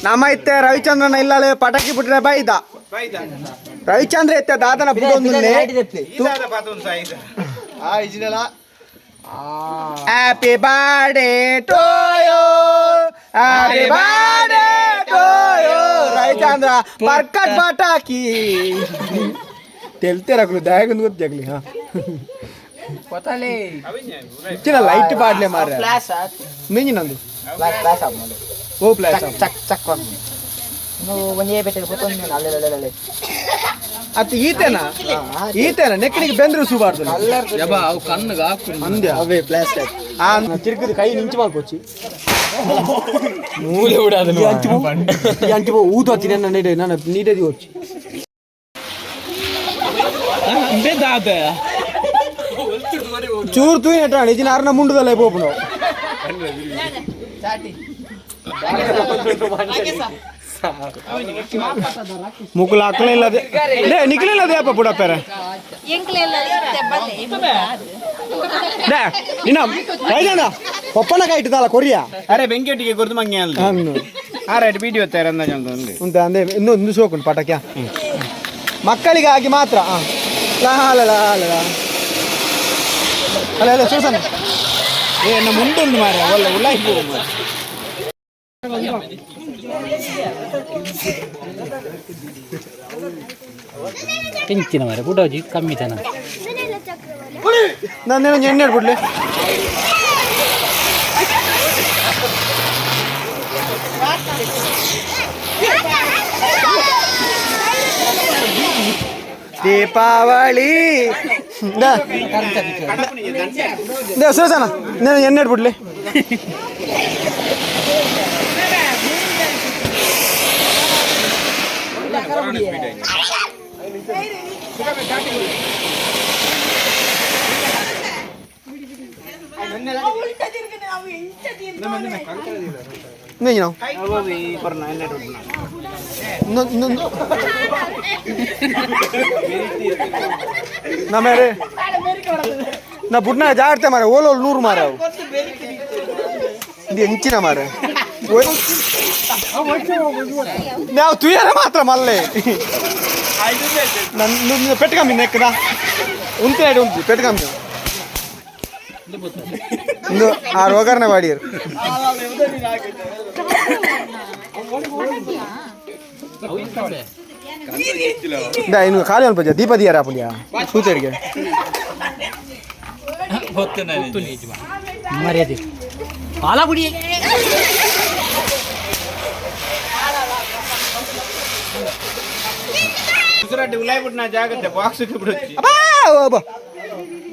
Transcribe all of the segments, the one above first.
ನಮ್ಮ ಇತ್ತೆ ರವಿಚಂದ್ರನ ಇಲ್ಲೇ ಪಟಾಕಿ ಬಿಟ್ರೆ ಬೈದ ರವಿಚಂದ್ರ ಇತ್ತೆ ದಾದನ happy birthday to you happy birthday to you Ravichandra ಪರ್ಕಟ್ ಪಟಾಕಿ ತೆಲ್ತೇರಾಗ್ಲು ದಯಾಗೊಂದು ಗೊತ್ತಾಗ್ಲಿ ಹಾ ಇಚ್ಚಿನ ಲೈಟ್ ಬಾಡ್ಲೆ ಮಾರ ಮಿಂಜಿ ನಂದು ಓ ಪ್ಲಾಸ್ ಚಕ್ ಚಕ್ ಅದು ಈತೇನ ನೆಕ್ಕಡಿಗೆ ಬೆಂದ್ರು ಸೂಬಾರ್ದು ಅವು ಕಣ್ಣಿಗೆ ಹಾಕು ಅಂದೆ ಅವೇ ಪ್ಲಾಸ್ಟಿಕ್ ಆ ತಿರುಗಿದ ಕೈ ನಿಂಚು ಮಾಡ್ಕೊಚ್ಚಿ ಮೂಲೆ ಬಿಡೋದು ಅಂಚು ಊದು ಹಚ್ಚಿ ನಾನು ನೀಡದಿ వచ్చి ಚೂರು ತೂಯಿ ನೆಟ್ಟಾಣ ಇದನ್ನ ಅರ್ನ ಮುಂಡದಲ್ಲ ಪೋಪು ನಾವು ಮುಕ್ಕುಲ ಹಾಕಲಿಲ್ಲದೆ ನಿಕ್ಲಿಲ್ಲದೆ ಅಪ್ಪ ಬುಡಪ್ಪರ ನಿನ್ನ ಐದಣ್ಣ ಒಪ್ಪನ ಕಾಯ್ತದಲ್ಲ ಕೊರಿಯಾ ಅರೆ ಬೆಂಕಿಯೊಟ್ಟಿಗೆ ಗುರ್ದು ಮಂಗೆ ಅಲ್ಲ ಆರಾಯ್ತು ಬೀಡಿ ಹೊತ್ತಾರೆ ಅಂತ ಅಂದೆ ಇನ್ನೊಂದು ಸೋಕುಂಟು ಪಟಾಕ್ಯ ಮಕ್ಕಳಿಗಾಗಿ ಮಾತ್ರ ಅಲ್ಲ ಅಲ್ಲ ಸುಸನ ನಮ್ಮ ಮುಂದೊಂದು ಮಾರ ಒಳ್ಳೆ ಉಳ್ಳಾಕಿ ತಿಂಚಿನ ಮಾರ ಬುಡೋಜಿ ಕಮ್ಮಿ ತನ ನಾನೇನು ಎಣ್ಣೆ ಬಿಡ್ಲಿ ದೀಪಾವಳಿ ಸುರಸನ ನಾನು ಎಣ್ಣೆ ಬಿಡ್ಲಿ ನಾ ಬುಡ್ನ ಜಾಗ್ರತೆ ಮಾರ ಓಲೋ 100 ಮಾರ ಇದು ಹೆಂಚಿನ ಮಾರ ನಾವು ತುಯ್ಯಾರ ಮಾತ್ರ ಮಲ್ಲೆ ನನ್ನ ಪೆಟ್ಕಮ್ಮಿ ನೆಕ್ಕದ ಉಂಟು ಉಂಟು ಪೆಟ್ಕಮ್ಮಿ ಒಂದು 6 ಒಗ್ಗರಣೆ ಮಾಡಿರು ಇನ್ನು ಖಾಲಿ ಅನ್ಪಜ ದೀಪ ದಿಯಾರ ಪುಣ್ಯ ಸೂತರಿಗೆ ಮರ್ಯಾದೆ ಹಾಲ ಕುಡಿ ಉಲಾಯ್ಬಿಟ್ಟು ನಾ ಜಾಗತ್ತೆ ಬಾಕ್ಸ್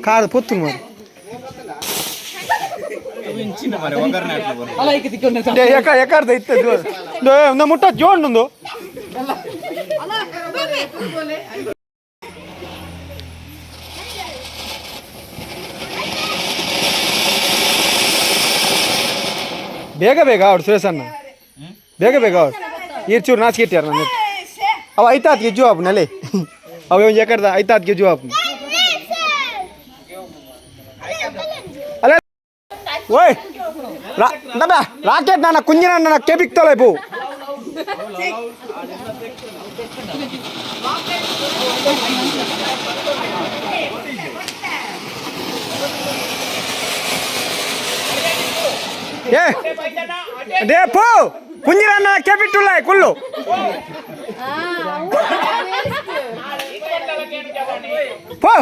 ಕಾಳು ಪೊತ್ತು ಮಾರು ಎಕಾರ್ದ ಇತ್ತು ನಾ ಮುಟ್ಟ ಜೋಣ್ಣೊಂದು ಬೇಗ ಬೇಗ ಅವ್ರು ಸುರೇಶನ್ನ ಬೇಗ ಬೇಗ ಅವ್ರು ಚೂರು ನಾಚಿಕೆ ಇಟ್ಟಾರ ನನ್ನ ಅವ ಐತಾತ್ ಗೆಜ್ಜು ಆಪ್ ನಲೆ ಅವ ಎಕರ್ದ ಐತಾತ್ ಗೆಜ್ಜು ಆಪ್ ಅಲ್ಲ ಓಯ್ ರಾಕೆಟ್ ನನ್ನ ಕುಂಜಿನ ನನ್ನ ಕೆಬಿಕ್ತಲ್ಲ ಪೋ డే పో కుంజిరన్న కేపిట్టులై కుల్లు పో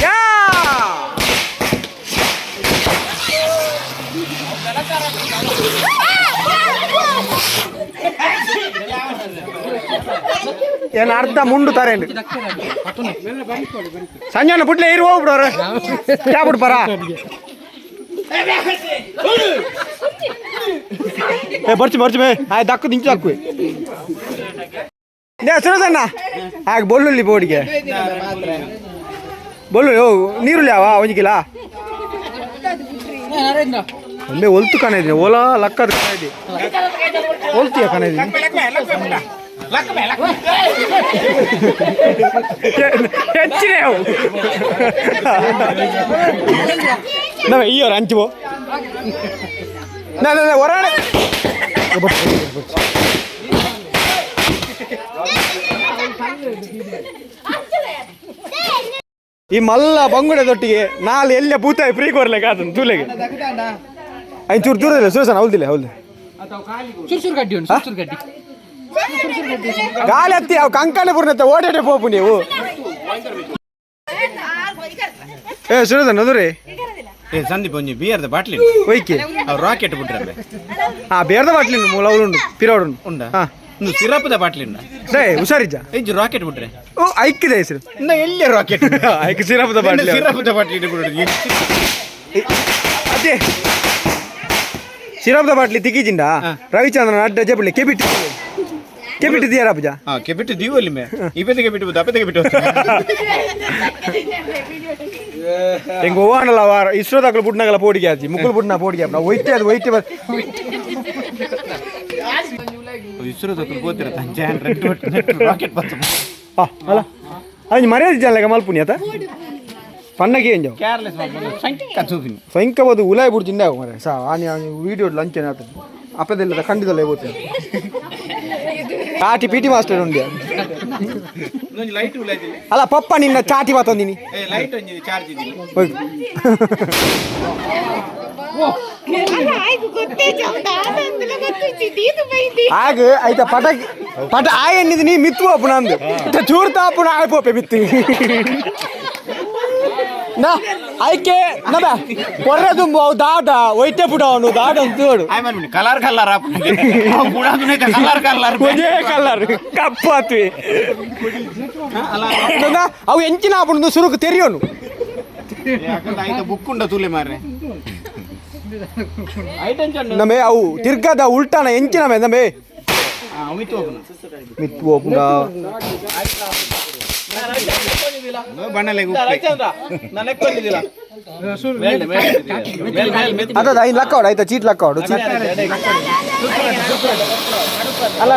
యా ಏನು ಅರ್ಧ ಮುಂಡು ತರೇಂಡು ಸಂಜೆನ ಬಿಡ್ಲೆ ಇರು ಹೋಗ್ಬಿಡೋರು ಕ್ಯಾ ಬಿಡ್ಬಾರ ಬರ್ಚಿ ಬರ್ಚಿ ಬೇ ಆಯ್ ದಕ್ಕು ದಿಂಚು ಹಾಕುವೆ ಸುರದಣ್ಣ ಹಾಗೆ ಬೊಳ್ಳುಳ್ಳಿ ಬೋಡಿಗೆ ಬೊಳ್ಳುಳ್ಳಿ ಓ ನೀರುಳ್ಳಿ ಅವ ಒಂಜಿಗಿಲ್ಲ ಒಮ್ಮೆ ಒಲ್ತು ಕಣ ಇದ್ದೀನಿ ಓಲಾ ಲಕ್ಕದ ಕಣ ಇದೆ ಒಲ್ತಿಯ ಕಣ ಇದ್ದೀನಿ ಹೆಚ್ಚಿನ ನಾವೇ ಅಯ್ಯೋರು ಹಂಚುವೋ ಹೊರಗಡೆ ಈ ಮಲ್ಲ ಬಂಗುಡೆದೊಟ್ಟಿಗೆ ನಾಳೆ ಎಲ್ಲ ಭೂತಾಯಿ ಫ್ರೀ ಕೊರ್ಲಿಕ್ಕೆ ಆತನ ತೂಲೆಗೆ ಐದು ಚೂರು ದೂರ ಇಲ್ಲ ಸುರೇಶನ್ ಹೌದಿಲ್ಲ ಹೌದು ಸುರ್ಸುರ್ ಗಡ್ಡಿ ಉಂಟು ಸುರ್ಸುರ್ ಗಡ್ಡಿ ಗಾಳಿ ಹತ್ತಿ ಅವು ಕಂಕಣ ಪೂರ್ಣತೆ ಓಡಾಡೆ ಪೋಪು ನೀವು ಸುರೇಶನ್ ಅದುರಿ ಸಂದೀಪ್ ಒಂಜಿ ಬಿಯರ್ದ ಬಾಟ್ಲಿ ಒಯ್ಕೆ ಅವ್ರು ರಾಕೆಟ್ ಬಿಟ್ರೆ ಬೇರ್ದ ಬಾಟ್ಲಿ ಮೂಲ ಅವಳುಂಡು ಪಿರೋಡು ಉಂಡ ಒಂದು ಸಿರಪ್ದ ಬಾಟ್ಲಿ ಉಂಡ ಸೇ ಹುಷಾರಿಜ್ಜ ಇಂಜು ರಾಕೆಟ್ ಬಿಟ್ರೆ ಓ ಐಕ್ಕಿದೆ ಹೆಸರು ಇನ್ನ ಎಲ್ಲಿ ರಾಕೆಟ್ ಐಕ್ ಸಿರಪದ ಬಾಟ್ಲಿ ಸಿರಪ್ದ ಬಾಟ್ಲಿ ಅದೇ ಸಿರಪದ ಬಾಟ್ಲಿ ತಿಕ್ಕಿಜಿಂಡ ರವಿಚಂದ್ರನ ಅಡ್ಡ ಜಬಳಿ ಕೆಬಿಟ್ಟು ದಿಯಾರ ಪೂಜಾ ಕೆಬಿಟ್ಟು ದೀವಲ್ಲಿ ಮೇ ಇಪ್ಪತ್ತಿಗೆ ಬಿಟ್ಟು ಅಪ್ಪತ್ತಿಗೆ ಬಿಟ್ಟು ಹೆಂಗ ಹೋಗೋಣಲ್ಲ ವಾರ ಇಸ್ರೋದಾಗಲು ಬುಡ್ನಾಗಲ್ಲ ಪೋಡಿಗೆ ಆಚಿ ಮುಕ್ಕಳು ಬುಡ್ನ ಪೋಡಿಗೆ ನಾವು ಒಯ್ತೆ ಅದು ಒಯ್ತೆ ಇಸ್ರೋದಕ್ಕೂ ಗೋತಿರ ರಾಕೆಟ್ ಬಂತ ಅಲ್ಲ ಅದು ಮರ್ಯಾದೆ ಜಲ್ಲ ಮಲ್ಪುನಿ ಆತ ಪನ್ನಗೆ ಏನ್ ಜಾವ್ ಕೇರ್ಲೆಸ್ ಸಂಖ್ಯೆ ಬದು ಉಲಾಯ್ ಬಿಡ್ತಿಂದ ಮರೆ ಸಾ ಆನಿ ವಿಡಿಯೋ ಲಂಚ್ ಆತ ಅಪ್ಪದೆಲ್ಲ ಖಂಡಿತಲ್ಲ ಹೋಗ್ತೇನೆ ಚಾಟಿ ಪಿ ಟಿ ಮಾಸ್ಟರ್ ಉಂಡೆ ಅಲ್ಲ ಪಪ್ಪ ನಿನ್ನ ಚಾಟಿ ಮಾತೊಂದಿನಿ ಆಗ ಆಯ್ತಾ ಪಟ ಆಯ್ ಎನ್ನಿದ್ದೀನಿ ಮಿತ್ತು ಅಪ್ಪು ನಂದು ಚೂರ್ ತಾಪುನ ಆಯ್ಪೋಪೆ ಮಿತ್ತು ನಾ ಆಯ್ಕೆ ನಬ ಕೊರ್ರೆ ತುಂಬ ದಾಟ ಒಯ್ತೆ ಪುಟ ಅವನು ದಾಟ ಅಂತೇಳು ಕಲರ್ ಕಲರ್ ಕಲರ್ ಕಲರ್ ಕಪ್ಪು ಆತ್ವಿ ಅವು ಎಂಚಿನ ಆಪುಂಡು ಸುರುಕು ತೆರಿಯೋನು ಬುಕ್ ಉಂಡ ತೂಲೆ ಮಾರ್ರೆ ನಮೇ ಅವು ತಿರ್ಗದ ಉಲ್ಟಾನ ಎಂಚಿನ ಮೇ ನಮೇ ಮಿತ್ತು ಹೋಗ್ಬಿಡ ಅದ ಐದು ಲಕ್ಕ ಹೊಡು ಆಯ್ತಾ ಚೀಟ್ ಲಕ್ಕ ಹೊಡು ಅಲ್ಲ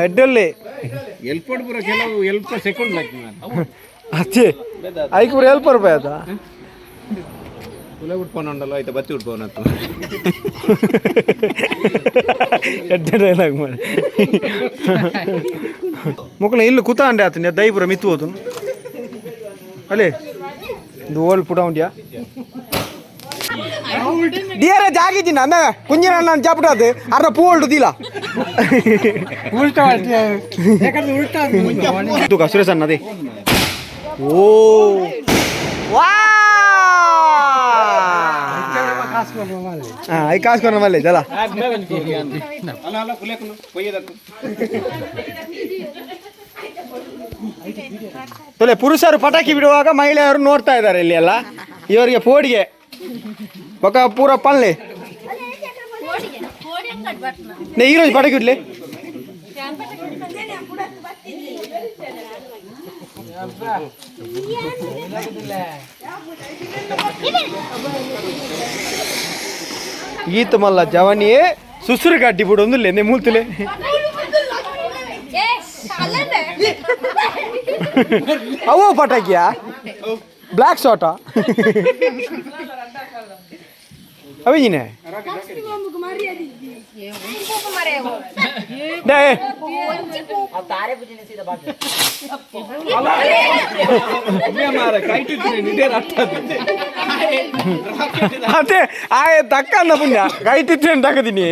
ಎಡ್ಡಲ್ಲಿ ಎಲ್ಪಡ್ ಪೂರ ಕೆಲವು ಎಲ್ಪ ಸೆಕೆಂಡ್ ಅಚ್ಚೆ ಐಕ್ ಪೂರ ಎಲ್ಪ ರೂಪಾಯಿ ಆಯ್ತಾ ಉಲೆ ಉಟ್ಕೊಂಡು ಉಂಡಲ್ಲ ಆಯ್ತಾ ಬತ್ತಿ ಉಟ್ಕೊಂಡು ಡೈಲಾಗ್ ಮಾಡಿ ಮುಕ್ಕಳ ಇಲ್ಲಿ ಕೂತಾಂಡೆ ಆತ ದೈಪುರ ಮಿತ್ತು ಹೋತು ಅಲ್ಲೇ ಇದು ಓಲ್ಡ್ ಪುಟ ಉಂಟ್ಯಾ ಡಿಯರ ಜಾಗಿದ್ದೀನಿ ಅಂದ ಕುಂಜಿನ ನಾನು ಚಾಪಿಟ್ಟದು ಅರ್ಧ ಪೂ ಹೊಲ್ಟುದಿಲ್ಲ ತೂಕ ಸುರೇಶ್ ಅನ್ನದೇ ಓ ವಾ ಐ ಕಾಸ್ಕೊನ ಮಲ್ಲೆ ಜಲ ತೊಲೆ ಪುರುಷರು ಪಟಾಕಿ ಬಿಡುವಾಗ ಮಹಿಳೆಯರು ನೋಡ್ತಾ ಇದ್ದಾರೆ ಇಲ್ಲಿ ಎಲ್ಲ ಇವರಿಗೆ ಪೋಡಿಗೆ ಪಕ್ಕ ಪೂರ ಪಲ್ಲೆ ఈరోజు పడకుట్లే ఈత మళ్ళా జవని సుసురు గడ్డి ఇప్పుడు ఉందిలే నే మూల్తులే అవో పటాకియా బ్లాక్ షాటా ಅವಿಜಿನೇ ಅದೇ ಆಯ ತಕ್ಕಂದ ಪುಣ್ಯ ಕೈಟಿತ್ತೇನು ತಗದೀನಿ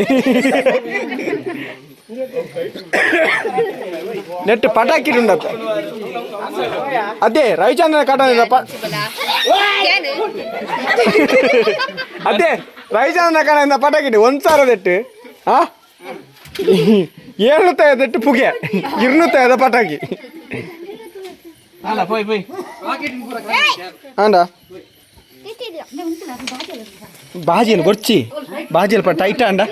ನೆಟ್ ಪಟಾಕಿ ಉಂಡತ್ತ ಅದೇ ರವಿಚಂದ್ರನ ಕಟ ಅದೇ ರವಿಚಂದ್ರನ ಕಡೆಯಿಂದ ಪಟಾಕಿ 1,000 ದೆಟ್ಟು 700 ದೆಟ್ಟು ಪುಗೆ 200 ಪಟಾಕಿ ಅಂಡ ಬಾಜಿಯಲ್ಲಿ ಬೊಚ್ಚಿ ಬಾಜಿಯಲ್ಲಿ ಟೈಟ ಅಂಡ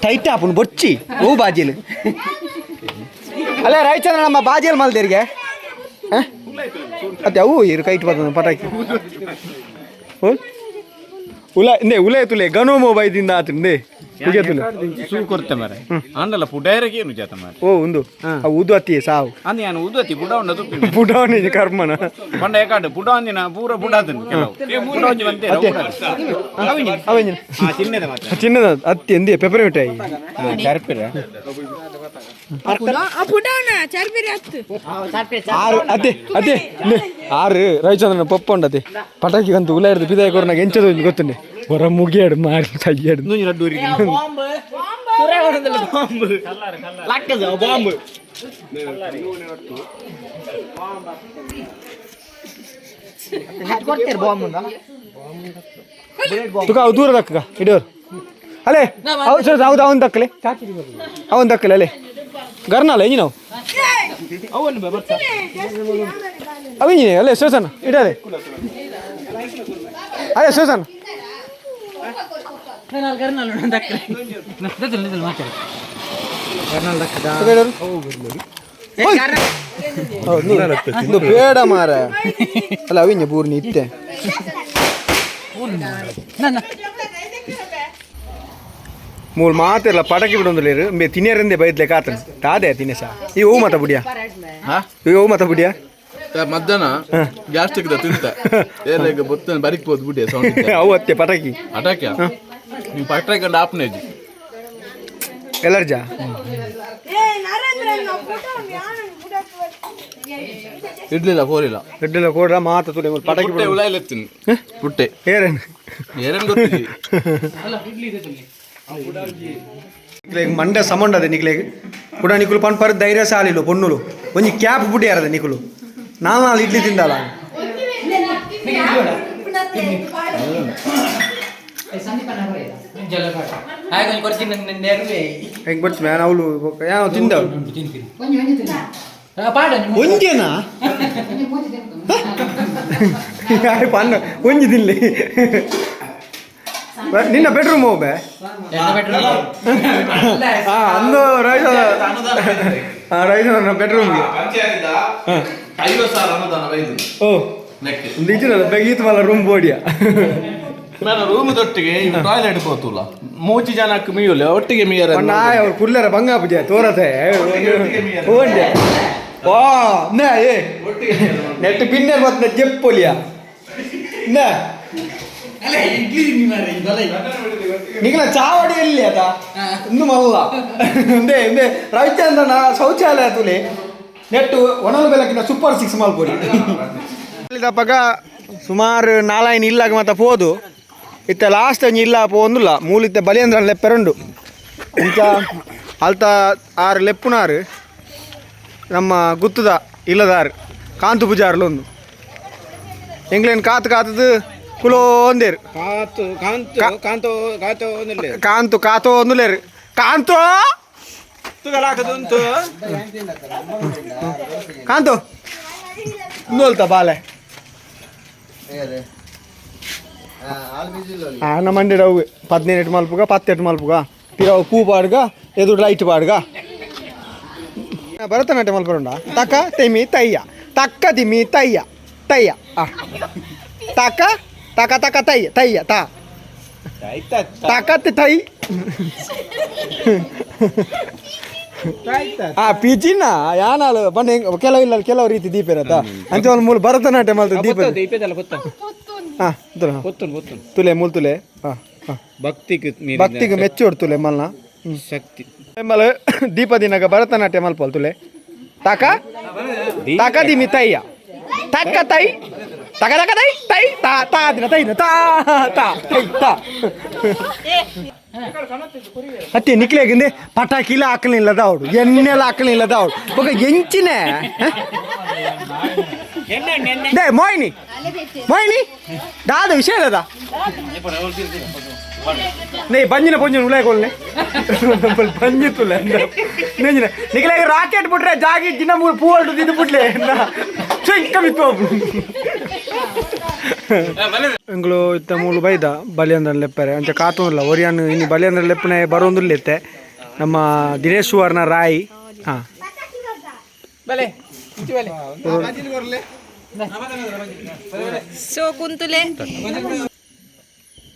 ಟೈಟ ಆಪುನ್ ಬೊಚ್ಚಿ ಓ ಬಾಜಿಯಲ್ಲಿ ಅಲ್ಲೇ ರವಿಚಂದ್ರ ನಮ್ಮ ಬಾಜಿಯಲ್ಲಿ ಮಲ್ದೇರಿಗೆ ಅದೇ ಅವು ಇರು ಕೈಟ್ ಬರ್ತದೆ ಪಟಾಕಿ ಉಲ ಇಂದೇ ಉಲೇ ತುಲೆ ಗನೋಮೋ ಬೈದಿಂದ ಆತಂದೆ ಸೂ ಕೊಡ್ತೆ ಮರೆ ಅಂಡಲ್ಲ ಪುಡಾಯರಿಗೆ ಏನು ಜಾತ ಮಾರೆ ಓ ಒಂದು ಊದು ಅತ್ತಿ ಸಾವು ಅಂದ್ ನಾನು ಉದತಿ ಬುಡ ಉಂಡ ತುಪ್ಪಿ ಬುಡ ಕರ್ಮನ ಪಂಡ ಯಾಕಾಡು ಬುಡ ಅಂದಿನ ಪೂರ ಬುಡಾದನ್ ಕೆಲವು ಬುಡ ಒಂಜಿ ಬಂತೆ ಚಿನ್ನದ ಮಾತ್ರ ಚಿನ್ನದ ಅತ್ತಿ ಎಂದಿ ಪೆಪರ್ಮಿಠಾಯಿ ಚರ್ಪಿರ ಆರು ಅದೇ ಅದೇ ಆರು ರವಿಚಂದ್ರನ ಪಪ್ಪ ಉಂಡತೆ ಪಟಾಕಿ ಕಂತು ಉಲ ಹಿಡಿದು ಪಿದಾಯ ಕೊರನಾಗ ಎಂಚದು ಗೊತ್ತುಂಡೆ ಹೊರ ಮುಗಿಯಾಡು ಮಾರಿ ಸಯ್ಯಾಡು ತುಕ ಅವು ದೂರ ದಕ್ಕ ಇಡೋರು ಅಲ್ಲೇ ಹೌದು ಅವನ್ ದಕ್ಕಲೆ ಅವನ್ ದಕ್ಕಲೆ ಅಲ್ಲೇ ಗರ್ನಲ್ಲ ಎಂಜಿ ನಾವು ಅವಿಂಜಿನಿ ಅಲ್ಲೇ ಶೋಸನ ಇಡಲೆ ಅಲ್ಲೇ ಶೋಸನ ಬೇಡ ಮಾರ ಅಲ್ಲ ಅವಿಂಜ ಪೂರ್ಣಿ ಇತ್ತೆ ಮೂಲ ಮಾತಿರಲ್ಲ ಪಟಾಕಿ ಬಿಡೋದಿಲ್ಲ ಮೇ ತಿನ್ನಿಯರಿಂದೆ ಬೈದ್ಲೆ ಕಾತನ ತಾದೆ ತಿನ್ನೆ ಸಾ ಈ ಹೂ ಮತ ಬುಡಿಯಾ ಈ ಹೂ ಮತ ಬುಡಿಯಾ ಮಧ್ಯಾಹ್ನ ಗ್ಯಾಸ್ಟ್ರಿಕ್ ತಿಂತ ಏರ್ಲೆಗ್ ಬೊತ್ತನ ಬರಿಕ್ಬೋದು ಬುಡಿಯಾ ಸೌಂಡ್ ಅವು ಅತ್ತೆ ಪಟಾಕಿ ಅಟಾಕ್ಯಾ ನೀವು ಪಟಾಕಿ ಕಂಡು ಆಪ್ನೇಜಿ ಎಲ್ಲರ್ಜಾ ಇಡ್ಲಿಲ್ಲ ಕೋರಿಲ್ಲ ಇಡ್ಲಿಲ್ಲ ಕೋಡ್ರ ಮಾತ ತುಲೆ ಪಟಾಕಿ ಪುಟ್ಟೆ ಉಲಾಯ್ಲೆತ್ತೀನಿ ಪುಟ್ಟೆ ಏರೇನು ಏನೇನು ಗೊತ್ತಿದೆ ಮಂಡೆ ಸಮಂಡ ಅದೇ ನಿಕ್ಲೆಗ್ ಕೂಡ ನಿಕುಲು ಪನ್ ಪರ್ ಧೈರ್ಯ ಸಾಲಿಲು ಪೊನ್ನುಲು ಒಂಜಿ ಕ್ಯಾಪ್ ಬುಡಿ ಯಾರದೆ ನಿಕುಲು ನಾಲ್ ಇಡ್ಲಿ ತಿಂದಲ್ಲ ಹೆಂಗ್ ಬರ್ತೀನಿ ನಾನು ಅವಳು ಯಾವ ತಿಂದವಳು ಒಂಜೇನಾ ಪನ್ನ ಒಂಜಿ ತಿನ್ಲಿ ನಿನ್ನ ಬೆಡ್ರೂಮ್ ಹೋಗ್ಬೆ ಅಂದು ರೈತ ಬೆಡ್ರೂಮ್ಗೆ ಓ ನಿಜ ಬೆಗೀತು ಮಲ್ಲ ರೂಮ್ ಬೋಡಿಯಾ ನಾನು ರೂಮ್ ದೊಟ್ಟಿಗೆ ಟಾಯ್ಲೆಟ್ ಹೋತುಲ್ಲ ಮೂಚಿ ಜನಕ್ಕೆ ಮೀಯಲ್ಲ ಒಟ್ಟಿಗೆ ಮೀಯರ ನಾಯ ಅವ್ರು ಕುಲ್ಲರ ಬಂಗ ಪೂಜೆ ತೋರತೆ ಓಂಡೆ ವಾ ನೇ ಏ ನೆಟ್ ಪಿನ್ನೆ ಬತ್ತ ಜೆಪ್ಪೊಲಿಯಾ ನೇ ನಿಖಲ ಚಾವಡಿ ಎಲ್ಲಿ ಅದ ಇನ್ನು ಮಲ್ಲ ಅಂದೇ ಅಂದೇ ರವಿಚಂದ್ರನ ಶೌಚಾಲಯ ತುಲೆ ನೆಟ್ಟು ಒಣಲು ಬೆಲಕಿನ ಸೂಪರ್ 6 ಮಲ್ಪೊಡಿ ತಪ್ಪಗ ಸುಮಾರು 4 ಇಲ್ಲಾಗ ಮತ್ತೆ ಪೋದು ಇತ್ತ ಲಾಸ್ಟ್ ಒಂಜಿ ಇಲ್ಲ ಪೋಂದುಲ್ಲ ಮೂಲಿತ್ತ ಬಲಿಯಂದ್ರ ಲೆಪ್ಪೆರಂಡು ಇಂಚ ಅಲ್ತ 6 ಲೆಪ್ಪುನಾರು ನಮ್ಮ ಗುತ್ತದ ಇಲ್ಲದಾರು ಕಾಂತು ಪೂಜಾರ್ಲೊಂದು ಎಂಗ್ಲೇನ್ ಕಾತದು ಕುಲೋ ಒಂದೇರು ಕಾಂತು ಕಾತೋ ಒಂದುಲೇರು ಕಾಂತು ಕಾಂತು ಇನ್ನೋಲ್ತ ಬಾಲೆ ನಮ್ಮ ಮಂಡಿ ಅವು 18 ಮಲ್ಪುಗ 18 ಮಲ್ಪುಗ ಪಿರವು ಪೂ ಪಾಡ್ಗ ಎದುರು ಲೈಟ್ ಪಾಡ್ಗ ಭರತನಾಟ್ಯ ಮಲ್ಪರುಂಡ ತಕ್ಕ ತೆಮಿ ತಯ್ಯ ತಕ್ಕ ತಿಮ್ಮಿ ತಯ್ಯ ತಯ್ಯ ತಕ್ಕ ತಕ ತಕ ತಯ್ಯ ತಯ್ಯ ತಾ ತಾಕತ್ ತೈ ಪಿಚಿನ ಯಾನಾಲು ಬಂದು ಕೆಲವಿಲ್ಲ ಕೆಲವು ರೀತಿ ದೀಪ ಇರತ್ತ ಅಂತ ಒಂದು ಮೂಲ ಭರತನಾಟ್ಯ ಮಲ್ತ ದೀಪ ತುಲೆ ಮೂಲ್ ತುಲೆ ಭಕ್ತಿಗೆ ಮೆಚ್ಚೋಡ್ ತುಲೆ ಮಲ್ನ ಶಕ್ತಿ ಮಲ್ಲ ದೀಪ ದಿನಗ ಭರತನಾಟ್ಯ ಮಲ್ಪಲ್ ತುಲೆ ತಾಕ ತಾಕ ದಿಮಿ ತಯ್ಯ ತಕ್ಕ ತೈ ತಕ ತಕ ತೈ ತೈ ತಾ ತಾ ದಿನ ತೈ ತಾ ತಾ ತೈ ತಾ ಅತ್ತೆ ನಿಕ್ಲೆಗಿಂದೆ ಪಟಾಕಿಲ ಹಾಕಲಿಲ್ಲದ ಅವಳು ಎಣ್ಣೆಲ್ಲ ಹಾಕಲಿಲ್ಲದ ಅವಳು ఒక ಎಂಚಿನೇ ದೇ ಮೋಹಿನಿ ಮೋಹಿನಿ ದಾದ ವಿಷಯ ಅದ ನೇ ಬಂಜಿನ ಪೊಂಜಿನ ಉಳಾಯ್ಕೊಳ್ನೆ ಬಂಜಿತ್ತುಲ್ಲ ನೆಂಜಿನ ನಿಕ್ಲೆಗ ರಾಕೆಟ್ ಬಿಟ್ರೆ ಜಾಗಿ ದಿನ ಮೂರು ಪೂ ಹೊರಟು ತಿಂದು ಬಿಟ್ಲೆ ಚೆಂಕ ಬಿತ್ತು ಎಂಗಳು ಇತ್ತ ಮೂಲು ಬೈದ ಬಲಿಯಂದ್ರ ಲೆಪ್ಪರೆ ಅಂಚ ಕಾತುಲ್ಲ ಒರಿಯನ್ ಇನ್ನು ಬಲಿಯಂದ್ರ ಲೆಪ್ಪನೆ ಬರೋಂದುಲ್ಲೆತ್ತೆ ನಮ್ಮ ದಿನೇಶ್ವರ್ನ ರಾಯಿ ಹಾಂ ಸೊ ಕುಂತುಲೆ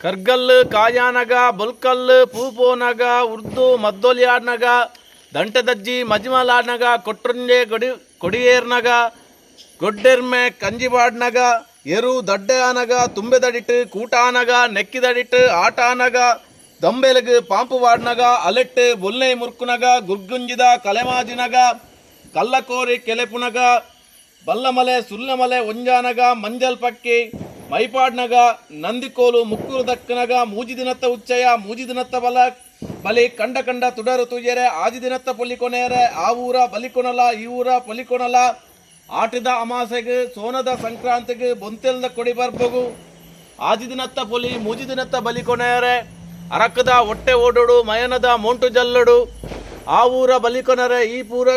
ಕರ್ಗಲ್ ಕಾಯಾನಗ ಬೊಲ್ಕಲ್ ಪೂಪೋನಗ ಉರ್ದು ಮದ್ದೊಲಿಯಾಡ್ನಗ ದಂಟದಜ್ಜಿ ಮಜ್ಮಲಾಡ್ನಗ ಕೊಟ್ರಂಜೆ ಕೊಡಿಯೇರ್ನಗ ಗೊಡ್ಡೆರ್ಮೆ ಕಂಜಿಬಾಡ್ನಗ ಎರು ದಡ್ಡೆ ಆನಗ ತುಂಬೆದಡಿಟ್ಟು ಕೂಟಾನಗ ನೆಕ್ಕಿದಡಿಟ್ಟು ಆಟ ಆನಗ ದಂಬೆಲಗು ಪಾಂಪು ವಾಡ್ನಗ ಅಲೆಟ್ಟು ಬೊಲ್ಲೆ ಮುರ್ಕುನಗ ಗುರ್ಗುಂಜಿದ ಕಲೆಮಾಜಿನಗ ಕಲ್ಲಕೋರಿ ಕೆಲೆಪುನಗ ಬಲ್ಲಮಲೆ ಸುಲ್ಲಮಲೆ ಒಂಜಾನಗ ಮಂಜಲ್ ಪಕ್ಕಿ ಮೈಪಾಡ್ನಗ ನಂದಿಕೋಲು ಮುಕ್ಕೂರು ದಕ್ಕನಗ ಮೂಜಿದಿನತ್ತ ಉಚ್ಚಯ ಮೂಜಿದಿನತ್ತ ಬಲಿ ಕಂಡ ಕಂಡ ತುಡರು ತುಯ್ಯರೆ ಆಜಿದಿನತ್ತ ಪೊಲಿಕೊನೆಯರೆ ಆ ಊರ ಬಲಿಕೊನಲ ಈ ಊರ ಪೊಲಿಕೊನಲ ಆಟದ ಅಮಾಸೆಗೆ ಸೋನದ ಸಂಕ್ರಾಂತಿಗೆ ಬೊಂತೆಲ್ದ ಕೊಡಿ ಬರ್ಬಗು ಆಜಿದಿನತ್ತ ಪೊಲಿ ಮೂಜಿದಿನತ್ತ ಬಲಿಕೊನೆಯರೆ ಅರಕದ ಹೊಟ್ಟೆ ಓಡೋಡು ಮಯನದ ಮೋಂಟು ಜಲ್ಲಡು ಆ ಊರ ಬಲಿಕೊನರೆ ಈ ಪೂರ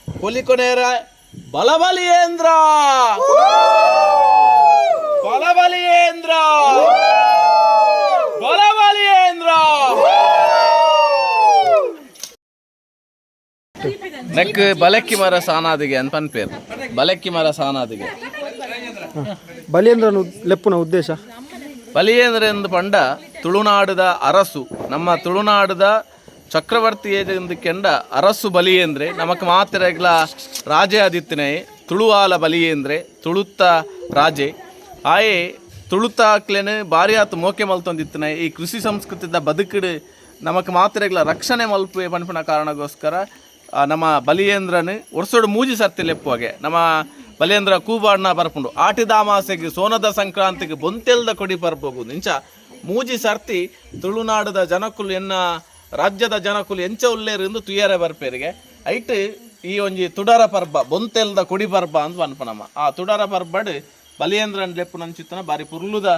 ಪೊಲಿಕೊನೆಯರ ಬಲಬಲಿಯೇಂದ್ರ ಬಲಬಲಿಯೇಂದ್ರ ಬಲಬಲಿಯೇಂದ್ರ ನೆಕ್ ಬಲಕ್ಕಿ ಮರ ಸಾನಾದಿಗೆ ಅಂತ ಪನ್ಪೇರು ಬಲಕ್ಕಿ ಮರ ಸಾನಾದಿಗೆ ಬಲಿಯೇಂದ್ರ ಲೆಪ್ಪುನ ಉದ್ದೇಶ ಬಲಿಯೇಂದ್ರ ಎಂದು ಪಂಡ ತುಳುನಾಡದ ಅರಸು ನಮ್ಮ ತುಳುನಾಡದ ಚಕ್ರವರ್ತಿ ಏಜೆಂದುಕೆಂಡ ಅರಸು ಬಲಿಯೇಂದ್ರೆ ನಮಕ್ ಮಾತಿರಗ್ಲ ರಾಜೇ ಆದಿತ್ತನೇ ತುಳುವಾಲ ಬಲಿಯೇಂದ್ರೆ ತುಳುತ್ತ ರಾಜೆ ಆಯೆ ತುಳುತಾಕ್ಲೇನು ಬಾರಿ ಆತು ಮೋಕೆ ಮಲ್ತೊಂದಿತ್ತನೇ ಈ ಕೃಷಿ ಸಂಸ್ಕೃತಿದ ಬದುಕಡು ನಮಕ್ ಮಾತಿರಗ್ಲ ರಕ್ಷಣೆ ಮಲ್ಪೆ ಪನ್ಪನ ಕಾರಣಗೋಸ್ಕರ ನಮ್ಮ ಬಲಿಯೇಂದ್ರನು ವರ್ಷೋಡು ಮೂಜಿ ಸರ್ತಿ ಲೆಪ್ಪುವಾಗೆ ನಮ್ಮ ಬಲಿಯೇಂದ್ರ ಕೂಬಾಡ್ನ ಬರ್ಪುಂಡು ಆಟಿದ ಅಮಾಸೆಗೆ ಸೋನದ ಸಂಕ್ರಾಂತಿಗೆ ಬೊಂತೆಲ್ದ ಕೊಡಿ ಬರ್ಬೋದು ನಿಂಚ ಮೂಜಿ ಸರ್ತಿ ತುಳುನಾಡದ ಜನಕುಲು ಎನ್ನ ರಾಜ್ಯದ ಜನಕುಲು ಎಂಚ ಉಲ್ಲೇರಿಂದ ತುಯ್ಯರೆ ಬರ್ಪೇರಿಗೆ ಐಟ್ ಈ ಒಂಜಿ ತುಡರ ಪರ್ಬ ಬೊಂತೆಲ್ದ ಕೊಡಿ ಪರ್ಬ ಅಂತ ಅನ್ಪನಮ್ಮ ಆ ತುಡರ ಪರ್ಬಡ್ ಬಲಿಯೇಂದ್ರನ್ ಲೆಪ್ಪು ನಂಚಿತ್ತನ ಬಾರಿ ಪುರ್ಲುದ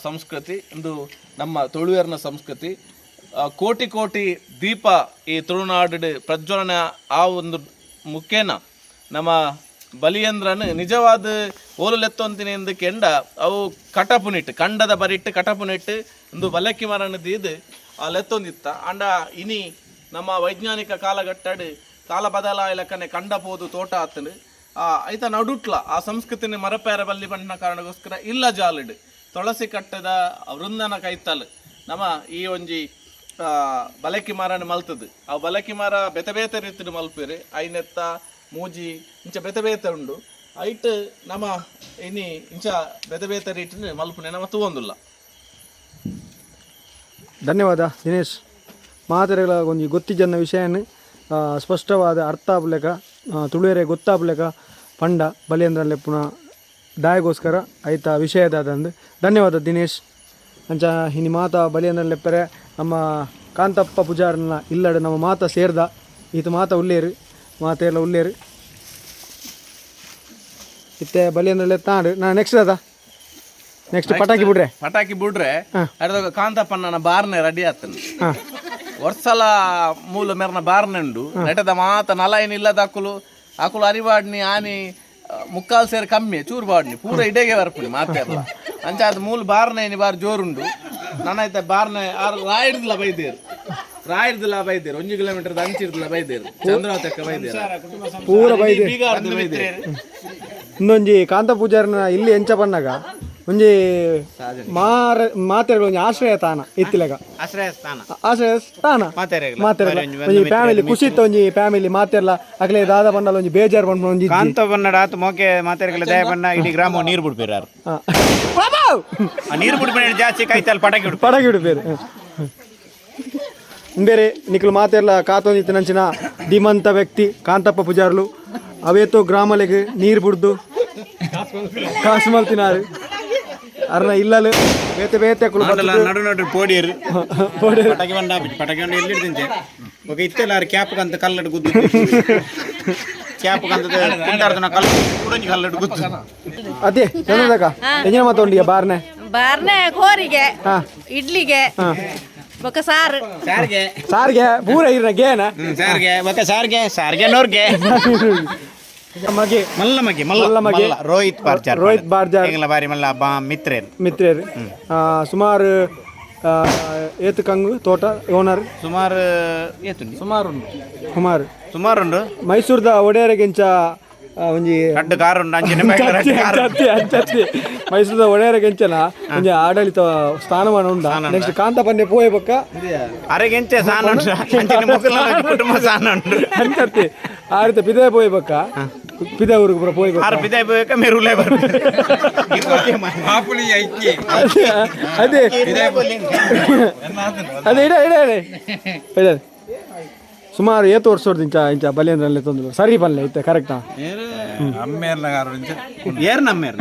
ಸಂಸ್ಕೃತಿ ಇಂದು ನಮ್ಮ ತುಳುವೇರ್ನ ಸಂಸ್ಕೃತಿ ಕೋಟಿ ಕೋಟಿ ದೀಪ ಈ ತುಳುನಾಡು ಪ್ರಜ್ವಲನ ಆ ಒಂದು ಮುಖೇನ ನಮ್ಮ ಬಲಿಯೇಂದ್ರನು ನಿಜವಾದ ಓಲುಲೆತ್ತೊಂತಿನಿ ಎಂದು ಕೆಂಡ ಅವು ಕಟಪುನಿಟ್ಟು ಕಂಡದ ಬರಿಟ್ಟು ಕಟಪುನಿಟ್ಟು ಒಂದು ಬಲಕ್ಕಿ ಮರಣ ದೀದು ಆ ಲೆತ್ತೊಂದಿತ್ತ ಅಂಡ ಇನಿ ನಮ್ಮ ವೈಜ್ಞಾನಿಕ ಕಾಲಘಟ್ಟಡು ಕಾಲ ಬದಲಾಯ ಲೆಕ್ಕನೆ ಕಂಡಪೋದು ತೋಟ ಆತನು ಐತ ನಡುಟ್ಲ ಆ ಸಂಸ್ಕೃತಿನ ಮರಪೇರ ಬಲ್ಲಿ ಬಣ್ಣ ಕಾರಣಗೋಸ್ಕರ ಇಲ್ಲ ಜಾಲಿಡು ತುಳಸಿ ಕಟ್ಟದ ವೃಂದನ ಕೈತಲ್ ನಮ್ಮ ಈ ಒಂಜಿ ಬಲಕ್ಕಿ ಮರನ ಮಲ್ತದು ಆ ಬಲಕ್ಕಿ ಮರ ಬೆತ ಬೇತೆ ರೀತಿಡು ಮಲ್ಪೇರಿ ಐನೆತ್ತ ಮೂಜಿ ಇಂಚ ಬೆತ ಬೇತೆ ಉಂಡು ಐಟ್ ನಮ್ಮ ಇನಿ ಇಂಚ ಬೆತ ಬೇತೆ ರೀತಿನ ಮಲ್ಪುನೆ ನಮ್ಮ ತೂವೊಂದುಲ್ಲ. ಧನ್ಯವಾದ ದಿನೇಶ್. ಮಾತೆರೆಗಳ ಒಂಜಿ ಗೊತ್ತಿಜನ್ನ ವಿಷಯನ ಸ್ಪಷ್ಟವಾದ ಅರ್ಥ ಆಗ್ಲೇಕ ತುಳುವೆರೆ ಗೊತ್ತಾಗ್ಲೇಕ ಪಂಡ ಬಲಿಯೇಂದ್ರ ಲೆಪ್ಪುನ ದಾಯಗೋಸ್ಕರ ಐತ ವಿಷಯದಾದಂದು ಧನ್ಯವಾದ ದಿನೇಶ್. ಅಂಚ ಇನಿ ಮಾತ ಬಲಿಯೇಂದ್ರ ಲೆಪ್ಪರೆ ನಮ್ಮ ಕಾಂತಪ್ಪ ಪೂಜಾರನ ಇಲ್ಲಡೆ ನಮ್ಮ ಮಾತ ಸೇರ್ದ ಈತ ಮಾತ ಉಳ್ಳೇರು ಮಾತೆಲ್ಲ ಉಳ್ಳೇರು ಇತ್ತೆ ಬಲಿಯೇಂದ್ರ ಲೆತ್ತಾಡು ನಾ ನೆಕ್ಸ್ಟ್ ಅದ ನೆಕ್ಸ್ಟ್ ಪಟಾಕಿ ಬಿಡ್ರೆ ಅರ್ಧ ಕಾಂತಪ್ಪನ ಬಾರ್ನೆ ರೆಡಿ ಆತನು ವರ್ಷಲ ಮೂಲ ಮೆರ್ನ ಬಾರ್ನೆ ಉಂಡು ನೆಟದ ಮಾತ ನಲ ಏನಿಲ್ಲದ ಆಕುಲು ಅರಿವಾಡ್ನಿ ಆನಿ ಮುಕ್ಕಾಲು ಸೇರಿ ಕಮ್ಮಿ ಚೂರು ಬಾಡ್ನಿ ಪೂರ ಇಡೆಗೆ ಬರ್ಪುನಿ ಮಾತೆಲ್ಲ ಅಂಚ ಅದು ಮೂಲ ಬಾರ್ನೆ ಏನಿ ಬಾರಿ ಜೋರುಂಡು ನನ್ನೈತೆ ಬಾರ್ನೆ ರಾಯಿಡ್ದಿಲ್ಲ ಬೈದೇರು 1 ಕಿಲೋಮೀಟರ್ ಅಂಚಿರ್ದಿಲ್ಲ ಬೈದೇರು ಚಂದ್ರಾವತಕ್ಕ ಬೈದೇರು ಪೂರ ಬೈದೇರು. ಇನ್ನೊಂಜಿ ಕಾಂತ ಪೂಜಾರನ ಇಲ್ಲಿ ಎಂಚ ಪನ್ನಾಗ ಒಂಜಿ ಮಾತೆರೆಗಳ ಒಂಜಿ ಆಶ್ರಯ ತಾಣ ಇತ್ತಿಲೆಗ ಆಶ್ರಯ ಸ್ಥಾನ ಒಂಜಿ ಫ್ಯಾಮಿಲಿ ಖುಷಿ ಇತ್ತು ಒಂಜಿ ಫ್ಯಾಮಿಲಿ ಮಾತೆರ್ಲ ಅಕ್ಲೆ ದಾದ ಪಂಡಲ ಒಂಜಿ ಬೇಜಾರು ಪಂಡ ಒಂಜಿ ಕಾಂತ ಪನ್ನಡ ಆತ ಮೋಕೆ ಮಾತೆರೆಗಳ ದಯ ಪನ್ನ ಇಡೀ ಗ್ರಾಮ ನೀರು ಬಿಡ್ಬೇರು ನೀರು ಬಿಡ್ಬೇಡ ಜಾಸ್ತಿ ಕೈತಲ್ಲಿ ಪಟಾಕಿ ಬಿಡ್ಬೇರು ಬೇರೆ ನಿಖಲು ಮಾತೆರ್ಲ ಕಾತೊಂದಿತ್ತು ನಂಚಿನ ಧೀಮಂತ ವ್ಯಕ್ತಿ ಕಾಂತಪ್ಪ ಪೂಜಾರ್ಲು ಅವೇತೋ ಗ್ರಾಮಲೆಗೆ ನೀರು ಬಿಡ್ದು ಕಾಸು ಮಲ್ತಿನಾರು ಅರ್ನ ಇಲ್ಲಲು ಬೇತೆ ಬೇತೆ ನಡು ಪೋಡಿಯರು ಪಟಾಕಿ ಬಂಡ ಎಲ್ಲಿ ತಿಂತೆ ఒక ఇత్తెల క్యాప్ కంత కల్లడు గుద్దు క్యాప్ కంత తింటారున కల్ల కుడంజి కల్లడు గుద్దు ಅದೇ ಚಂದದಕ ಎಂಜಿನ ಮಾತೊಂಡಿಯ ಬಾರ್ನೆ ಕೋರಿಗೆ ಇಡ್ಲಿಗೆ ఒక ಸಾರಿಗೆ ಪೂರ ಇರ್ನ ಗೇನ ಸಾರಿಗೆ ನೋರ್ಗೆ ಮಲ್ಲ ರೋಹಿತ್ ಬಾರ್ಜಾರ್ ಬಾರಿ ಮಲ್ಲ ಮಿತ್ರೇರು ಸುಮಾರು ಏತು ಕಂಗು ತೋಟ ಓನರ್ ಸುಮಾರು ಮೈಸೂರ್ದ ಒಡೆಯರಿಗಿಂಚ ಒಂಜಿ ರಡ್ಡು ಕಾರು ಉಂಡು ಅಂಚನೆ ಅಂಚತ್ತಿ ಮೈಸೂರದ ಒಡೆಯರ ಕೆಂಚನ ಒಂಜಿ ಆಡಳಿತ ಸ್ಥಾನಮಾನ ಉಂಡ ನೆಕ್ಸ್ಟ್ ಕಾಂತ ಪನ್ನೆ ಪೋಯ್ ಬೊಕ್ಕ ಅರೆಗೆಂಚೆ ಸಾನ ಉಂಡು ಅಂಚನೆ ಮುಕ್ಕಲ ಕುಟುಂಬ ಸಾನ ಉಂಡು ಅಂಚತ್ತಿ ಆ ರೀತಿ ಪಿದಾಯ ಪೋಯ್ ಬೊಕ್ಕ ಪಿದಾಯ ಊರಿಗೆ ಪೂರ ಪೋಯ್ ಬೊಕ್ಕ ಆರು ಪಿದಾಯ ಪೋಯಕ ಮೆರುಲೆ ಬರ್ಬೇಕು ಅದೇ ಅದೇ ಇಡ ಇಡ ಇಡ ಸುಮಾರು ಏತು ವರ್ಷ ಇಂಚ ಬಲಿಯಂದ್ರಲ್ಲಿ ತೊಂದ್ರೆ ಸರಿ ಬಲ್ಲೆ ಐತೆ ಕರೆಕ್ಟಾ ಏರ್ ನಮ್ಮೇರ್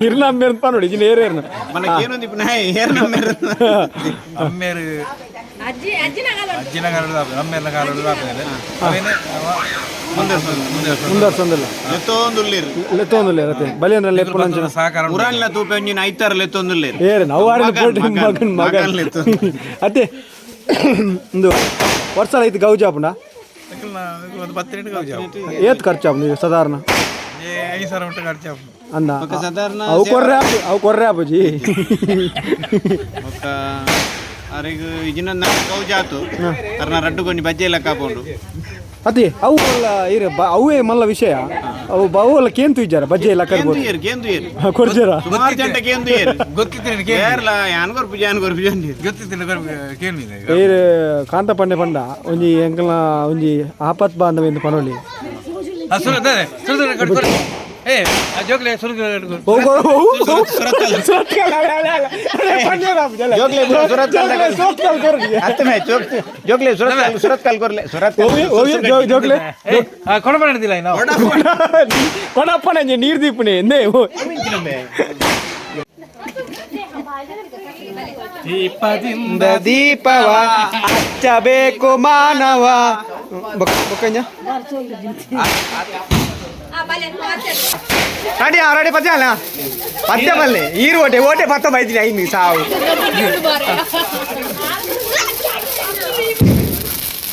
ಇರ್ನ ಅಮ್ಮೇರ್ ಅಂತ ನೋಡಿ ಇದನ್ನ ಏರ್ನ మనకి ఏనుంది ఇప్పుడు ఏర్ నమ్మేరు అమ్మేరు అజ్జిన గారు అమ్మేర్ల గారు అవేనే ಮುಂದರ್ಸೊಂದಿಲ್ಲ ಲೆತ್ತೊಂದಿಲ್ಲ ರತೆ ಬಲಿಯಂದ್ರಲ್ಲಿ ಎಪ್ಪುಲಂಚನ సహకారం ఊరాన్ల తూపెంజిన ఐతారు లెత్తొందులేరు ಏರು ನಾವು ಆಡಿದ ಪೋಟಿ ಮಗನ್ ಅತ್ತೆ ಒಂದು ವರ್ಷ ಐತಿ ಗೌಜ್ ಆಪುಂಡ ಒಂದು 12 కావచ్చు ಏತ್ ಖರ್ಚಾಪು ನೀವು ಸಾಧಾರಣ 5000 ఉంటే ఖర్చు ಅಂದ ఒక సాధారణ ಅವು ಕೊರ್ರೆ ಆಪುಜಿ ఒక ಅರೆಗ ಇಜಿನ ಕೌಜಾತು ಅರ್ನ ರಡ್ಡು కొని ಬಜ್ಜೆ ಲೆಕ್ಕ ಹಾಕೊಂಡು ಅತಿ ಅವು ಎಲ್ಲ ಇರ ಅವೇ ಮಲ್ಲ ವಿಷಯ ಅವು ಅವೆಲ್ಲ ಕೇಂತು ಇದ್ದಾರ ಬಜ್ಜೆ ಎಲ್ಲ ಕರ್ಬೋದು ಕೇಂದು ಕೊಡ್ಜಾರ ಸುಮಾರು ಜಂಟ ಕೇಂದು ಗೊತ್ತಿತ್ತು ಕೇರಳ ಯಾನ್ಗೊರ್ ಪೂಜೆ ಗೊತ್ತಿತ್ತು ಕೇಳಿದೆ ಏರು ಕಾಂತ ಪಂಡೆ ಪಂಡ ಒಂಜಿ ಎಂಕಲ್ನ ಒಂಜಿ ಆಪತ್ ಬಾಂಧವೆಂದು ಪನೋಲಿ ಏ ಜೋಕ್ಲೆ ಸುರುಗ ಕೊಡಬಾರದಿಲ್ಲ ಕೊಡಪ್ಪನ ನೀರು ದೀಪಣಿ ಎಂದೇ ದೀಪದಿಂದ ದೀಪವ ಹಚ್ಚಬೇಕು ಮಾನವ ಬೊಕ್ಕಂಜ ರೆಡಿ ಆಲ್ರೆಡಿ ಪದ್ಯ ಅಲ್ಲ ಪದ್ಯ ಬಲ್ಲೆ ಈರು ಓಟೆ ಪತ್ತ ಬೈತೀನಿ ಐದು ಸಾವು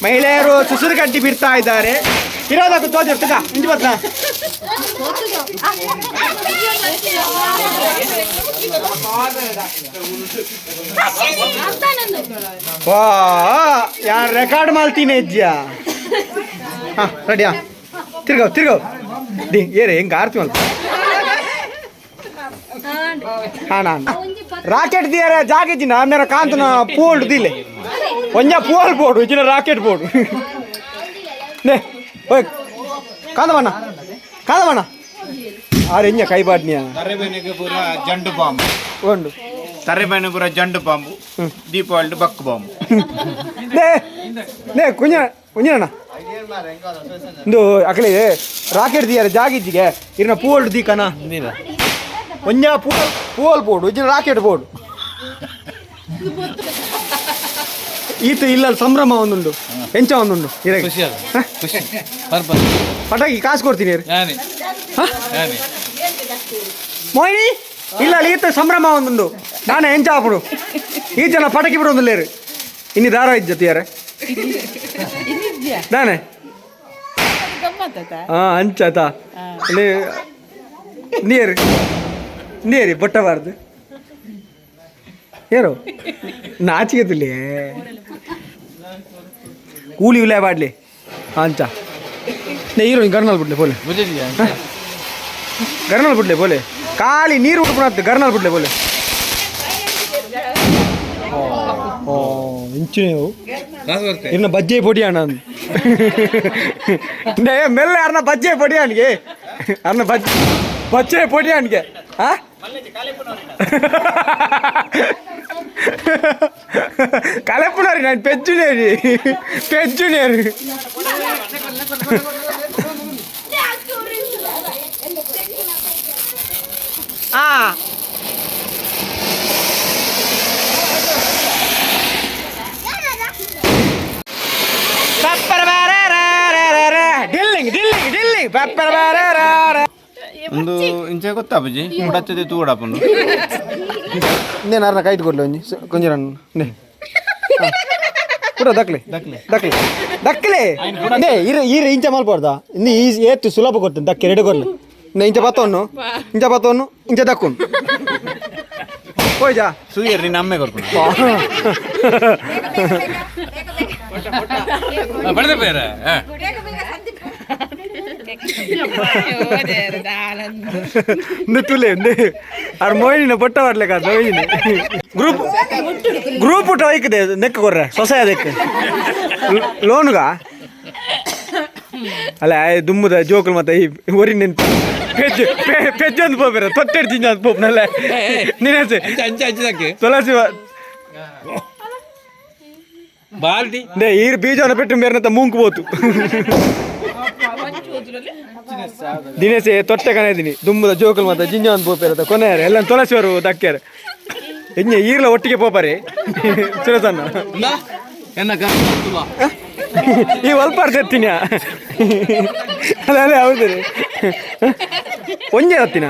ಮಹಿಳೆಯರು ಸುಸುರು ಕಟ್ಟಿ ಬಿಡ್ತಾ ಇದ್ದಾರೆ ಇರೋದಕ್ಕೂ ತೋದಿರ್ತದ ಇಂಜಿ ಬತ್ತ ವಾ ಯಾರು ರೆಕಾರ್ಡ್ ಮಾಡ್ತೀನಿ ಅಜ್ಜ ಹಾಂ ರೆಡಿಯಾ ತಿರ್ಗವ್ ಏರೆ ಹೆಂಗ ಆರ್ತಿ ಮಲ್ಪ ಹಾ ನಾನು ರಾಕೆಟ್ ದಿಯಾರ ಜಾಗಿಜಿನ ಮೇರ ಕಾಂತನ ಪೋಲ್ಡ್ ದಿಲೆ ಒಂಜ ಪೋಲ್ ಬೋರ್ಡು ಇಜಿನ ರಾಕೆಟ್ ಬೋರ್ಡು ನೇ ಓಯ್ ಕಾಂದಮಣ್ಣ ಆರು ಎಂಜ ಕೈ ಬಾಡ್ನಿಯ ತರೆಬೇನೆಗೆ ಪೂರ ಜಂಡು ಬಾಂಬು ಉಂಡು ತರೆಬೇನೆ ಪೂರ ಜಂಡು ಬಾಂಬು ದೀಪಾವಳಿ ಬಕ್ಕು ಬಾಂಬು ನೇ ಕುಂಜಣ್ಣ ಇಂದು ಅಕಲೆ ರಾಕೆಟ್ ದಿಯಾರ ಜಾಗಿಜ್ಜಿಗೆ ಇರ್ನ ಪೋಲ್ಡ್ ದೀಕನ ಒಂಜ ಪೋಲ್ ಬೋರ್ಡು ಇಜಿನ ರಾಕೆಟ್ ಬೋರ್ಡು ಈತ ಇಲ್ಲ ಸಂಭ್ರಮ ಒಂದುಂಡು ಎಂಚ ಒಂದುಂಡು ಪಟಾಕಿ ಕಾಸು ಕೊಡ್ತೀನಿ ಮೋಹಿನಿ ಇಲ್ಲ ಈತ ಸಂಭ್ರಮ ಒಂದುಂಡು ನಾನೇ ಎಂಚ ಹಾಪುಡು ಈ ಜನ ಪಟಾಕಿ ಬಿಡು ಒಂದುಲ್ಲೇರು ಇನ್ನು ದಾರ ಇಜ್ಜತಿಯಾರೆ ನಾನೇ ಹಾಂ ಅಂಚಾತ ನೀರಿ ಬೊಟ್ಟಬಾರ್ದು ಏರು ನಾಚಿಗೆ ತುಲಿ ಕೂಲಿ ವಿಲಯ ಬಾಡ್ಲಿ ಅಂಚ ನೀರು ಗರ್ನಲ್ ಬಿಡ್ಲೆ ಬೋಲೆ ಗರ್ನಲ್ ಬಿಡ್ಲೆ ಬೋಲೆ ಖಾಲಿ ನೀರು ಉಡ್ಬಿಡತ್ತೆ ಗರ್ನಲ್ ಬಿಡ್ಲೆ ಬೋಲೆ ಇಂಚಿನ ಇನ್ನು ಬಜ್ಜೆ ಪೊಡಿ ಅಣ್ಣ ಮೆಲ್ಲ ಅರ್ನ ಬಜ್ಜೆ ಪೊಡಿ ಅನ್ಗೆ ಅರ್ನ ಬಜ್ಜೆ ಪೊಡಿ ಅನ್ಗೆ ಹಾ ಕಲೆಪುನಾರಿ ನಾನು ಪೆಜ್ಜುನೇರಿ ಹಾಂ ಒಂದು ಇಂಚೆ ಗೊತ್ತಾ ಬಜ್ಜಿ ಮುಡತ್ತದೆ ತೂಡಪ್ಪನು నేను అన్న కైట్ కొట్లే కొంచెం నే ಕೂಡ ದಕ್ಕಲೆ ನೇ ಈರ ಇಂಚ ಮಲ್ಪಡ್ದ ಇನ್ನು ಏತು ಸುಲಭ ಕೊಡ್ತೇನೆ ದಕ್ಕೆ ರೆಡಿ ಕೊಡ್ಲೆ ನೇ ಇಂಚ ಬತ್ತವನ್ನು ಇಂಚ ದಕ್ಕೊಂಡು ಹೋಯ್ಜಾ ಸೂಯರ್ ನಿನ್ನ ಅಮ್ಮೆ ಕೊಡ್ಕೊಂಡು ತುಲೆ ಅವ್ರ ಮೋಯಿನ ಪೊಟ್ಟ ಮಾಡ್ಲಿಕ್ಕ ಮೋಯಿನಿ ಗ್ರೂಪ್ ಊಟ ಹೋಯ್ಕದೆ ನೆಕ್ಕ ಕೊರ್ರೆ ಸೊಸೆ ಅದಕ್ಕೆ ಲೋನ್ಗ ಅಲ್ಲ ದುಮ್ಮದ ಜೋಕುಲು ಮತ್ತೆ ಈ ಒರಿ ನಿಂತು ಪೆಜ್ಜೊಂದು ಪೋಪೆರ ತೊಟ್ಟೆಡ್ ತಿಂಜ ಅಂತ ಪೋಪ್ನಲ್ಲ ನೀನೇಸೆ ತುಳಸಿ ಬಾಲ್ಟಿ ಈರು ಬೀಜವನ್ನು ಪೆಟ್ಟು ಮೇರ್ನಂತ ಮೂಂಕು ಹೋತು ದಿನೇಶೆ ತೊಟ್ಟೆ ಕಣದಿನಿ ದುಮ್ಮದ ಜೋಕುಲು ಮತ್ತೆ ಜಿಂಜ ಒಂದು ಪೋಪೆರ ಕೊನೆಯಾರೆ ಎಲ್ಲ ತುಳಸಿಯವರು ದಕ್ಕ್ಯಾರ ಹೆಂಗೆ ಈರ್ಲ ಒಟ್ಟಿಗೆ ಪೋಪಾರೆ ಸುರಸನ್ನ ಈ ಒಲ್ಪ ಎತ್ತಿನ ಅದೇ ಹೌದು ರೀ ಪೊಂಜೆ ಹತ್ತಿನ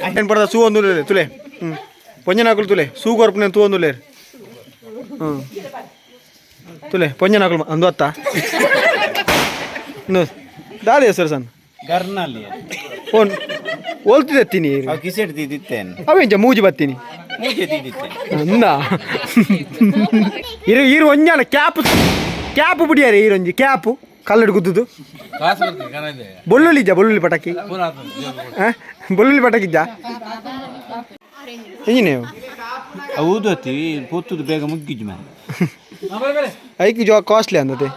ಏನು ಪಡೆದ ಸೂ ಒಂದು ತುಲೆ ಪೊಂಜನಾಕಲು ತುಲೆ ಸೂ ಕೊರ್ಪನೆ ತೂ ಒಂದು ತುಲೆ ಪೊಂಜನಾಕಲು ಒಂದು ಹೊತ್ತ ದಾದ ಹೆಸರು ಸಣ್ಣ ಗರ್ನಲ್ಲಿ ಓನ್ ಓಲ್ತಿದೆ ಎತ್ತೀನಿ ಕಿಸೆಟ್ ತಿದ್ದಿತ್ತೇನು ಅವೇಂಚ ಮೂಜಿ ಬತ್ತೀನಿ ಮೂಜೆ ತಿದ್ದಿತ್ತೇನೆ ಅಂದ ಇರು ಒಂಜಾನ ಕ್ಯಾಪ್ ಬಿಡಿಯಾರೆ ಈರೊಂಜಿ ಕ್ಯಾಪು ಕಲ್ಲಡು ಗುದ್ದುದು ಬೊಳ್ಳುಳ್ಳಿ ಪಟಾಕಿ ಬೊಳ್ಳುಳ್ಳಿ ಪಟಾಕಿದ್ದ ಹೆಂಗಿ ನೀವು ಹೌದತ್ತಿ ಪೊತ್ತುದು ಬೇಗ ಮುಗ್ಗಿಜ್ ಮ್ಯಾಮ್ ಐಕಿ ಜೋ ಕಾಸ್ಟ್ಲಿ ಅಂದತೆ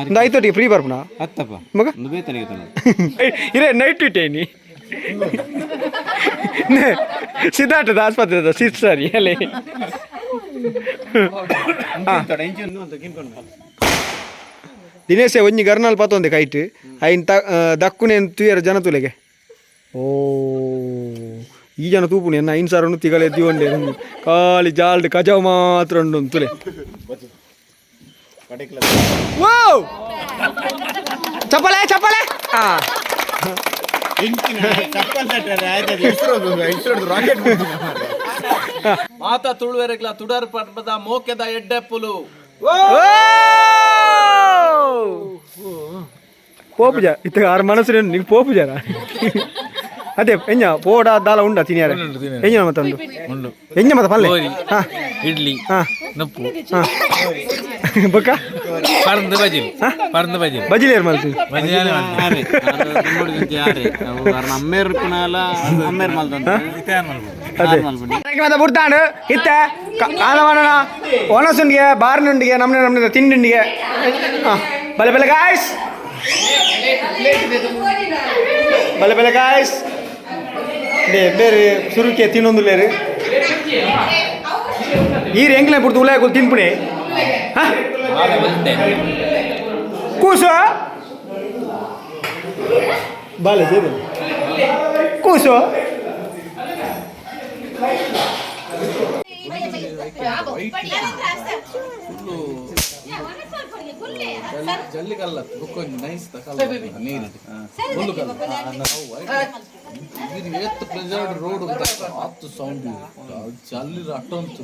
ಒಂದು ಐತೊಟ್ಟಿಗೆ ಫ್ರೀ ಬರ್ಪಣ ಹತ್ತಪ್ಪ ಮಗ ಒಂದು ಬೇತನಿಗೆ ಇರೇ ನೈಟ್ ಇಟ್ಟೇನಿ ಸಿದ್ಧಾರ್ಥದ ಆಸ್ಪತ್ರೆ ಸಿಸ್ಟರಿ ಅಲ್ಲೇ ದಿನೇಶೆ ಒಂಜಿ ಗರ್ನಾಲ್ ಪತ್ತೊಂದೆ ಕೈಟ್ ಐನ್ ದಕ್ಕುನೆ ತುಯರ ಜನ ತುಲೆಗೆ ಓ ಈ ಜನ ತೂಪುಣಿ ಎನ್ನ 5 ಸಾವಿರ ತಿಗಳೆ ಎದ್ದಿಗೊಂಡೆ ಖಾಲಿ ಜಾಲ್ಡ್ ಕಜಾವ್ ಮಾತ್ರ ಉಂಡು ತುಲೆ ಚಪ್ಪಲೆ ಚಪ್ಪಲೆ ಮಾತಾ ತುಳುವೆರೆಗ್ಲ ತುಡರ್ ಪರ್ಬದ ಮೋಕೆದ ಎಡ್ಡೆಪ್ಪುಲು ಪೋಪುಜ ಇತ್ತ ಆರು ಮನಸ್ಸು ನಿಂಗೆ ಪೋಪುಜಾರ ಅದೇ ಎಂಜ ಪೋಡ ದಾಲ ಉಂಡ ತಿನ್ಯಾರ ಎಂಜ ಮತ್ತೊಂದು ಎಂಜ ಮತ್ತ ಪಲ್ಲೆ ಇಡ್ಲಿ ನಪ್ಪು ಬೊಕ್ಕ ಪರಂದ ಬಜಿಲ್ ಬಜಿಲೇರ್ ಮಲ್ತಿ ಅಮ್ಮೇರ್ ಕುನಾಲ ಅಮ್ಮೇರ್ ಮಲ್ತಂತ ಅದೇ ಮತ್ತೆ ಬಿಡ್ತಾಂಡು ಇತ್ತ ಕಾಲವಾಡನ ಒಣಸುಂಡಿಗೆ ಬಾರ್ನುಂಡಿಗೆ ನಮ್ಮನೆ ತಿಂಡಿಂಡಿಗೆ ಬಲೆ ಬಲೆ ಗಾಯ್ಸ್ ಬಲೆ ಬಲೆ ಗಾಯ್ಸ್ ಬೇರೆ ಸುರುಕೆ ತಿನ್ನೊಂದು ಲೇರು ಈರು ಹೆಂಗ್ಲೇ ಬಿಡ್ತು ಉಲಾಯ್ ತಿನ್ಪುಣಿ ಕೂಸು ಬಾಲೆ ಸೇರಿ ಕೂಸು ಜಲ್ಲಿಗಲ್ಲ ನೈಸ್ ರೋಡ್ ಆತು ಸೌಂಡ್ ಜಲ್ಲಿ ಅಟ್ಟಂತು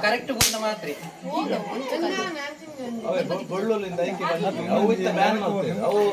ಕರೆಕ್ಟ್ ಮಾತ್ರ ಬಳ್ಳುಳ್ಳಿಂದ ಅವು